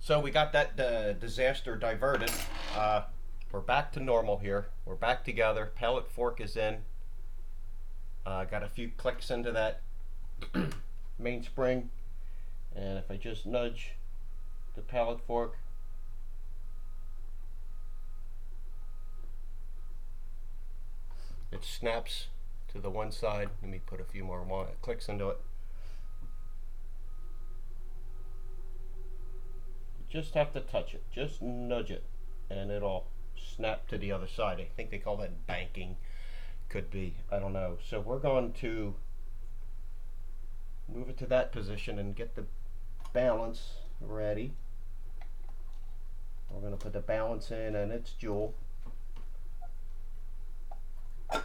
So we got that disaster diverted. Uh, we're back to normal here. We're back together. Pellet fork is in. Got a few clicks into that mainspring, and if I just nudge the pellet fork, it snaps to the one side. Let me put a few more clicks into it. You just have to touch it, just nudge it, and it'll snap to the other side. I think they call that banking. Could be, I don't know. So we're going to move it to that position and get the balance ready. We're going to put the balance in and its jewel. Of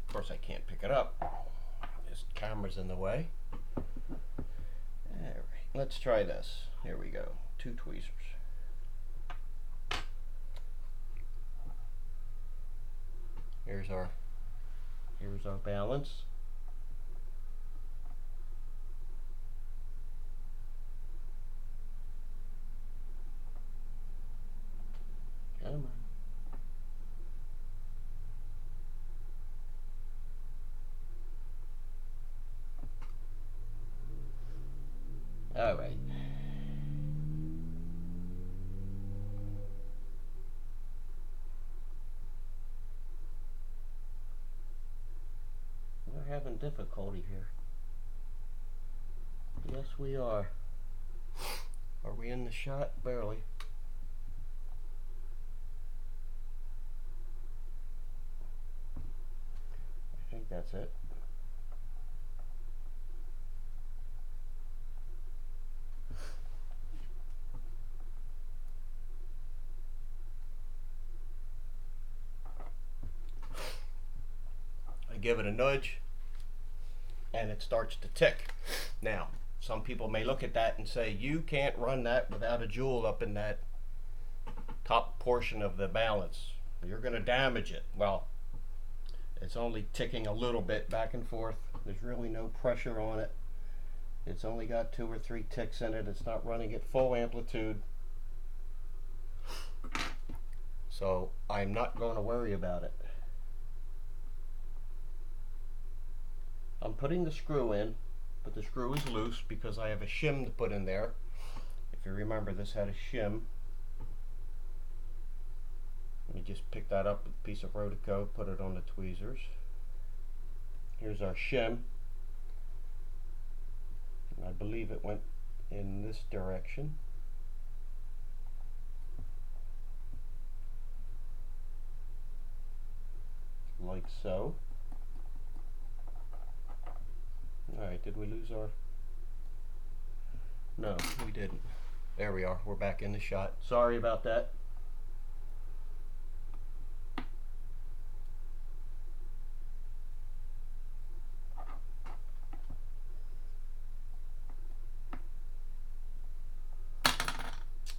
course I can't pick it up. This camera's in the way. Alright, let's try this. Here we go. 2 tweezers. Here's our balance. Come on. All right. We're having difficulty here. Yes, we are. Are we in the shot? Barely. I think that's it. I give it a nudge and it starts to tick. Now, some people may look at that and say, you can't run that without a jewel up in that top portion of the balance. You're going to damage it. Well, it's only ticking a little bit back and forth. There's really no pressure on it. It's only got 2 or 3 ticks in it. It's not running at full amplitude. So I'm not going to worry about it. I'm putting the screw in, but the screw is loose because I have a shim to put in there. If you remember, this had a shim. Let me just pick that up with a piece of Rodeco, put it on the tweezers. Here's our shim. And I believe it went in this direction. Like so. Alright, did we lose our... No, we didn't. There we are, we're back in the shot. Sorry about that.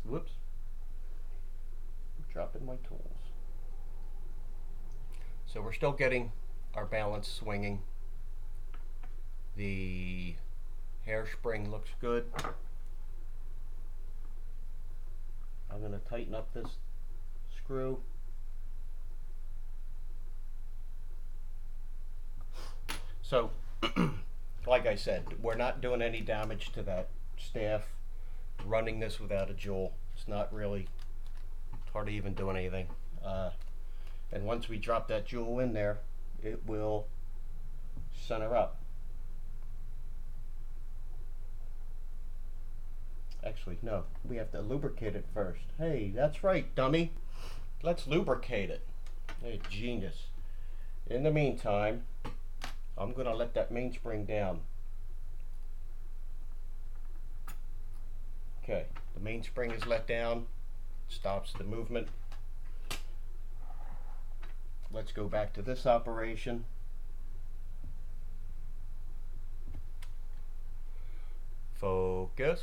Whoops. I'm dropping my tools. So we're still getting our balance swinging. The hairspring looks good. I'm going to tighten up this screw. So, like I said, we're not doing any damage to that staff running this without a jewel. It's not really, it's hard to even do anything. And once we drop that jewel in there, it will center up. Actually, no, we have to lubricate it first. Hey, that's right, dummy. Let's lubricate it. Hey, genius. In the meantime, I'm going to let that mainspring down. Okay, the mainspring is let down, stops the movement. Let's go back to this operation. Focus.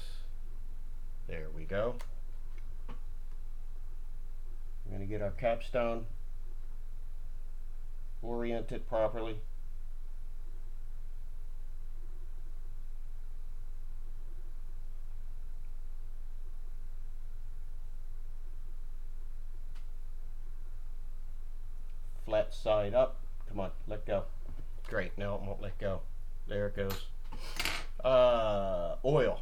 There we go. We're going to get our capstone oriented properly. that side up. Come on, let go. Great, now it won't let go. There it goes. Oil.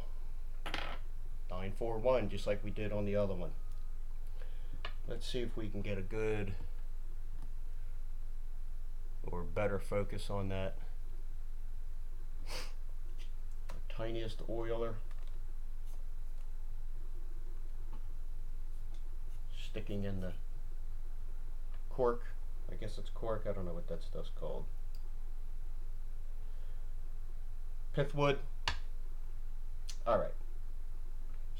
941, just like we did on the other one. Let's see if we can get a good or better focus on that. The tiniest oiler. Sticking in the cork. I guess it's cork. I don't know what that stuff's called. Pithwood. Alright.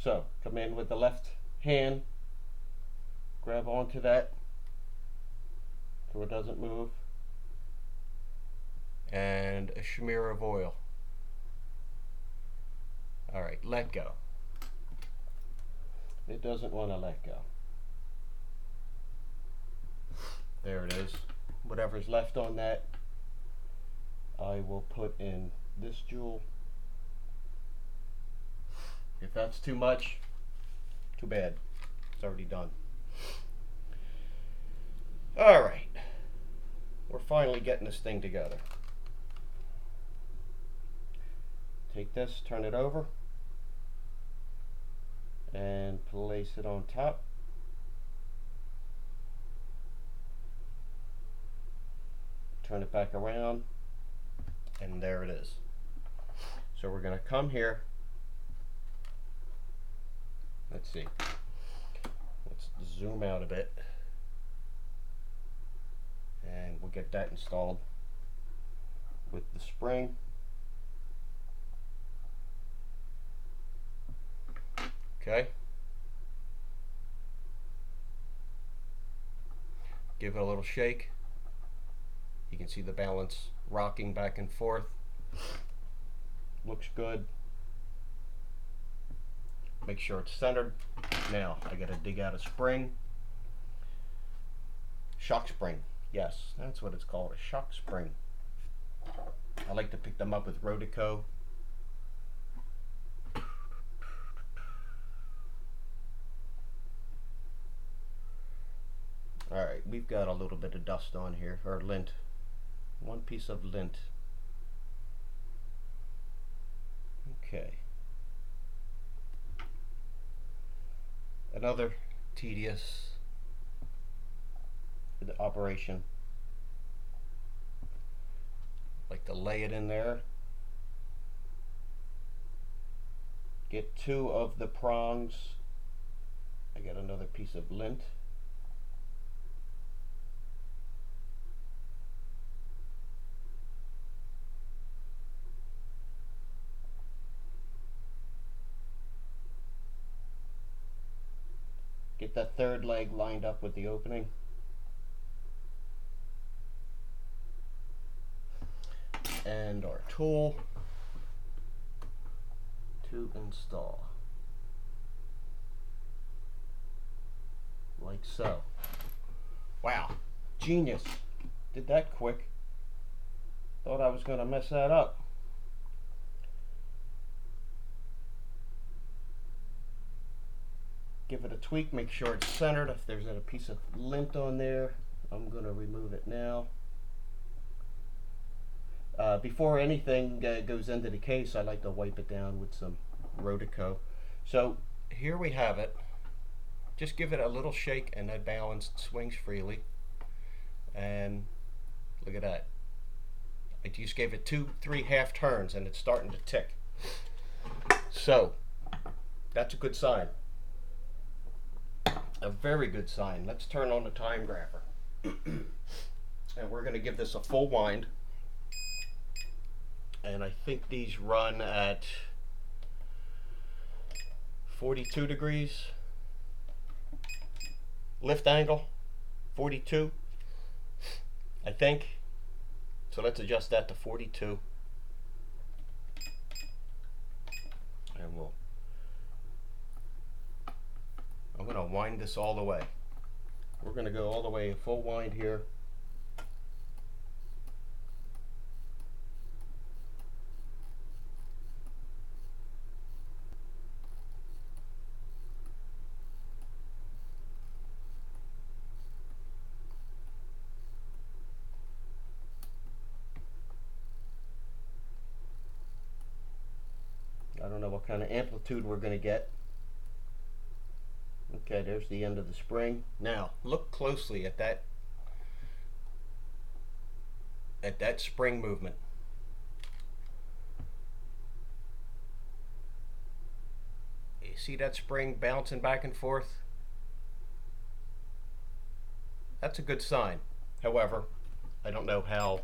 So, come in with the left hand. Grab onto that so it doesn't move. And a smear of oil. Alright, let go. It doesn't want to let go. There it is. Whatever's left on that, I will put in this jewel. If that's too much, too bad. It's already done. Alright. We're finally getting this thing together. Take this, turn it over, and place it on top. Turn it back around, and there it is. So we're going to come here. Let's see. Let's zoom out a bit. And we'll get that installed with the spring. Okay. Give it a little shake. You can see the balance rocking back and forth. Looks good. Make sure it's centered. Now I gotta dig out a spring. Shock spring. Yes, that's what it's called, a shock spring. I like to pick them up with Rodico. Alright, we've got a little bit of dust on here, or lint. One piece of lint. Okay. Another tedious operation. Like to lay it in there. Get two of the prongs. I got another piece of lint. Get that third leg lined up with the opening. And our tool to install. Like so. Wow, genius. Did that quick. Thought I was going to mess that up. Give it a tweak, make sure it's centered. If there's a piece of lint on there, I'm going to remove it now. Before anything goes into the case, I like to wipe it down with some Rodico. So here we have it. Just give it a little shake and that balance swings freely. And look at that. I just gave it 2-3 half turns and it's starting to tick. So that's a good sign. A very good sign. Let's turn on the time grapher. And we're going to give this a full wind. And I think these run at 42 degrees. Lift angle, 42, I think. So let's adjust that to 42. And I'm going to wind this all the way. We're going to go all the way full wind here. know what kind of amplitude we're going to get. Okay, there's the end of the spring. Now, look closely at that spring movement. You see that spring bouncing back and forth? That's a good sign. However, I don't know how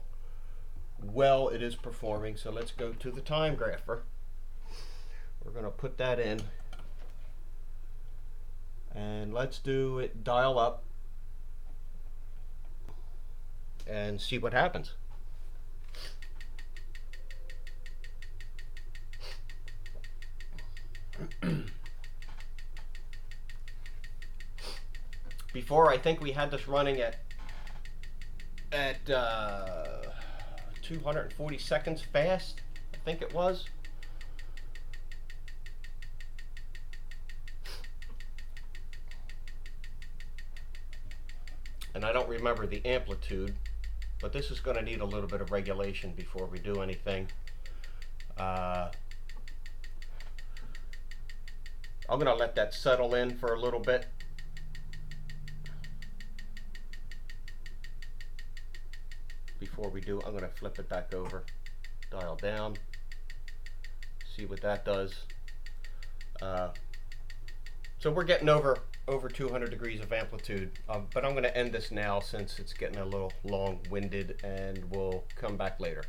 well it is performing, so let's go to the time grapher. We're going to put that in, and let's do it dial up and see what happens. Before, I think we had this running at 240 seconds fast, I think it was. And I don't remember the amplitude, but this is going to need a little bit of regulation before we do anything. I'm going to let that settle in for a little bit. Before we do, I'm going to flip it back over, dial down, see what that does. So we're getting over 200 degrees of amplitude, but I'm going to end this now since it's getting a little long-winded, and we'll come back later.